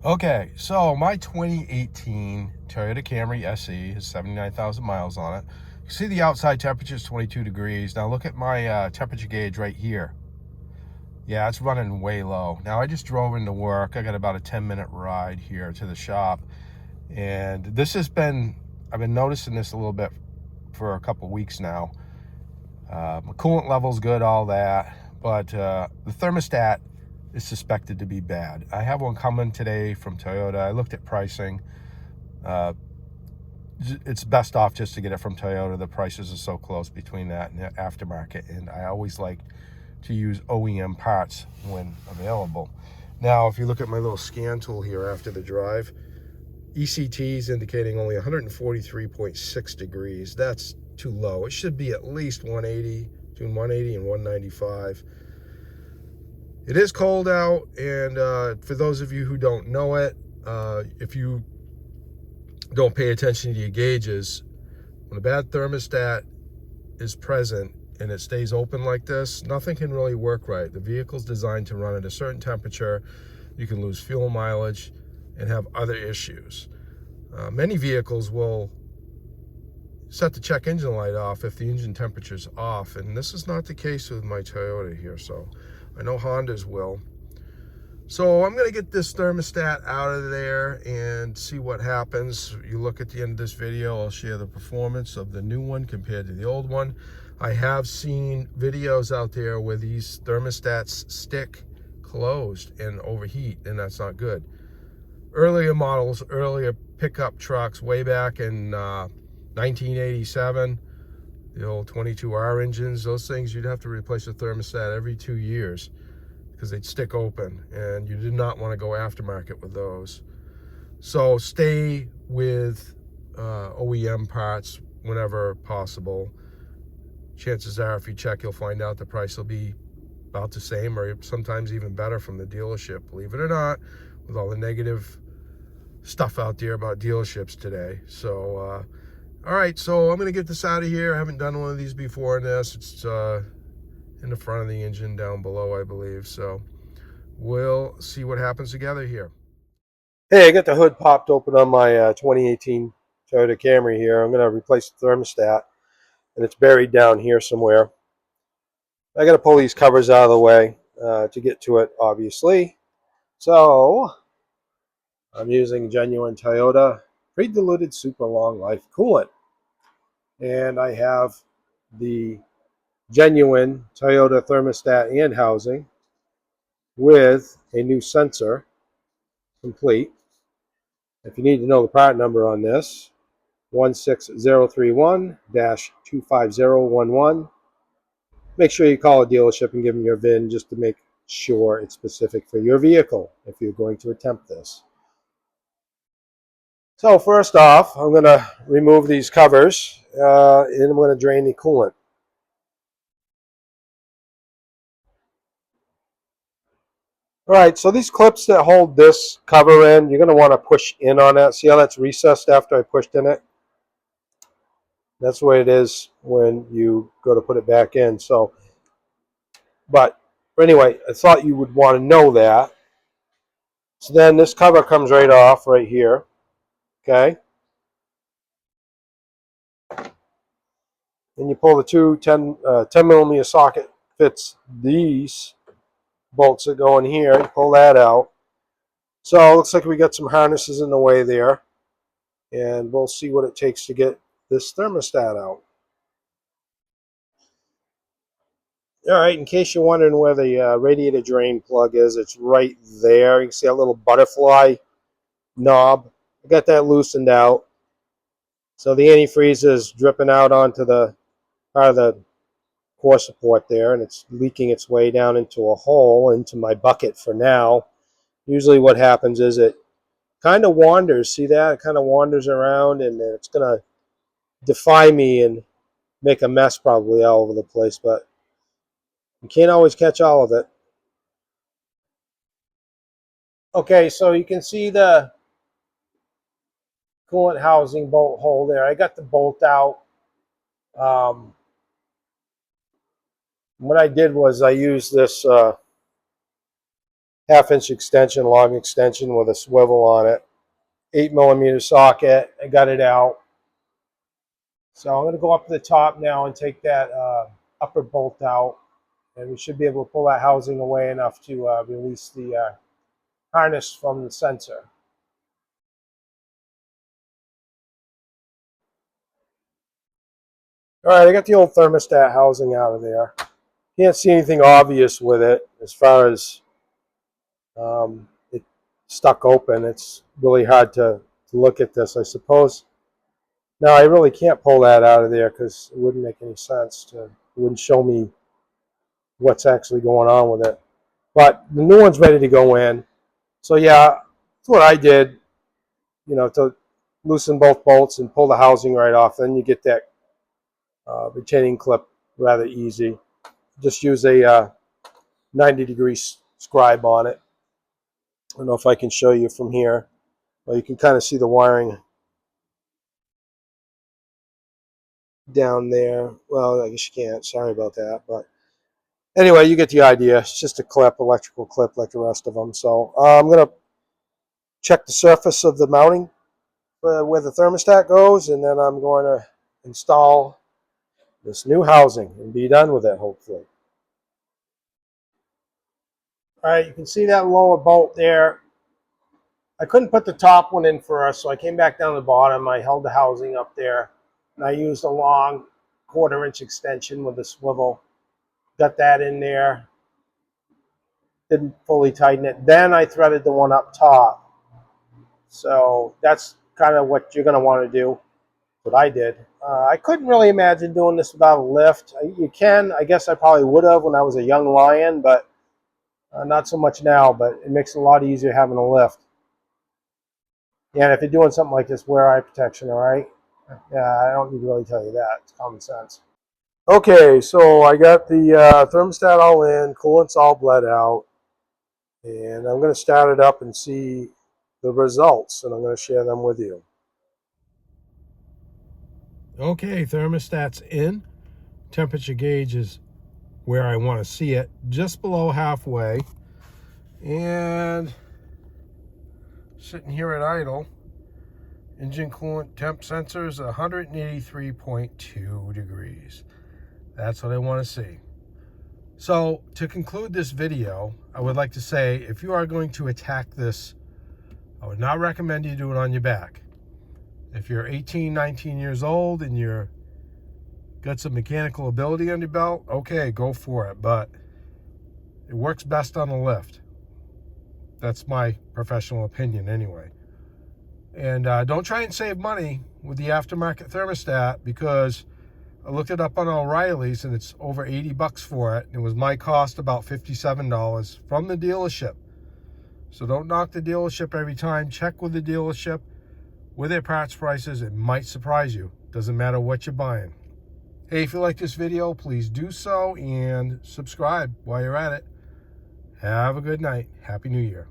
Okay, so my 2018 Toyota Camry SE has 79,000 miles on it. You see the outside temperature is 22 degrees. Now look at my temperature gauge right here. Yeah, it's running way low. Now I just drove into work. I got about a 10-minute ride here to the shop. And this has been, I've been noticing this a little bit for a couple weeks now. My coolant level's good, all that. But the thermostat is suspected to be bad. I have one coming today from Toyota. I looked at pricing. It's best off just to get it from Toyota. The prices are so close between that and the aftermarket, and I always like to use OEM parts when available. Now, if you look at my little scan tool here after the drive, ECT is indicating only 143.6 degrees. That's too low. It should be at least 180, between 180 and 195. It is cold out, and for those of you who don't know it, if you don't pay attention to your gauges, when a bad thermostat is present and it stays open like this, nothing can really work right. The vehicle's designed to run at a certain temperature. You can lose fuel mileage and have other issues. Many vehicles will set the check engine light off if the engine temperature's off, and this is not the case with my Toyota here, so I know Hondas will. So I'm going to get this thermostat out of there and see what happens. You look at the end of this video, I'll share the performance of the new one compared to the old one. I have seen videos out there where these thermostats stick closed and overheat, and that's not good. Earlier models, earlier pickup trucks, way back in 1987, the old 22R engines, those things, you'd have to replace the thermostat every 2 years because they'd stick open, and you did not want to go aftermarket with those. So stay with OEM parts whenever possible. Chances are, if you check, you'll find out the price will be about the same or sometimes even better from the dealership, believe it or not, with all the negative stuff out there about dealerships today. So all right, so I'm going to get this out of here. I haven't done one of these before in this. It's in the front of the engine down below, I believe. So we'll see what happens together here. Hey, I got the hood popped open on my 2018 Toyota Camry here. I'm going to replace the thermostat, and it's buried down here somewhere. I got to pull these covers out of the way to get to it, obviously. So I'm using genuine Toyota pre-diluted super long life coolant. And I have the genuine Toyota thermostat and housing with a new sensor complete. If you need to know the part number on this, 16031-25011. Make sure you call a dealership and give them your VIN just to make sure it's specific for your vehicle if you're going to attempt this. So first off, I'm going to remove these covers and I'm going to drain the coolant. All right, so these clips that hold this cover in, you're going to want to push in on that. See how that's recessed after I pushed in it? That's the way it is when you go to put it back in. So, but anyway, I thought you would want to know that. So then this cover comes right off right here, okay? And you pull the two 10 millimeter socket, fits these bolts that go in here. You pull that out. So it looks like we got some harnesses in the way there. And we'll see what it takes to get this thermostat out. All right, in case you're wondering where the radiator drain plug is, it's right there. You can see a little butterfly knob. I got that loosened out. So the antifreeze is dripping out onto the part of the core support there, and it's leaking its way down into a hole into my bucket for now. Usually what happens is it kind of wanders. See that? It kind of wanders around, and it's going to defy me and make a mess probably all over the place, but you can't always catch all of it. Okay, so you can see the coolant housing bolt hole there. I got the bolt out. What I did was I used this half-inch extension, long extension with a swivel on it. 8mm socket. I got it out. So I'm going to go up to the top now and take that upper bolt out, and we should be able to pull that housing away enough to release the harness from the sensor. All right, I got the old thermostat housing out of there. Can't see anything obvious with it as far as it stuck open. It's really hard to look at this, I suppose. No, I really can't pull that out of there because it wouldn't make any sense. It wouldn't show me what's actually going on with it. But the new one's ready to go in. So yeah, that's what I did, to loosen both bolts and pull the housing right off. Then you get that retaining clip rather easy. Just use a 90-degree scribe on it. I don't know if I can show you from here. Well, you can kind of see the wiring down there. Well, I guess you can't. Sorry about that. But anyway, you get the idea. It's just a clip, electrical clip like the rest of them. So I'm going to check the surface of the mounting where the thermostat goes, and then I'm going to install this new housing and be done with it, hopefully. All right, you can see that lower bolt there. I couldn't put the top one in first, so I came back down to the bottom. I held the housing up there, and I used a long 1/4-inch extension with a swivel. Got that in there. Didn't fully tighten it. Then I threaded the one up top. So that's kind of what you're going to want to do. What I did. I couldn't really imagine doing this without a lift. You can. I guess I probably would have when I was a young lion, but not so much now. But it makes it a lot easier having a lift. Yeah, and if you're doing something like this, wear eye protection, all right? Yeah, I don't need to really tell you that. It's common sense. Okay, so I got the thermostat all in, coolant's all bled out, and I'm going to start it up and see the results, and I'm going to share them with you. Okay, thermostat's in. Temperature gauge is where I want to see it, just below halfway. And sitting here at idle, engine coolant temp sensor is 183.2 degrees. That's what I want to see. So to conclude this video, I would like to say, if you are going to attack this, I would not recommend you do it on your back. If you're 18, 19 years old and you're got some mechanical ability on your belt, okay, go for it. But it works best on the lift. That's my professional opinion anyway. And don't try and save money with the aftermarket thermostat, because I looked it up on O'Reilly's and it's over 80 bucks for it. It was my cost about $57 from the dealership. So don't knock the dealership every time. Check with the dealership with their parts prices. It might surprise you. Doesn't matter what you're buying. Hey, if you like this video, please do so and subscribe while you're at it. Have a good night. Happy New Year.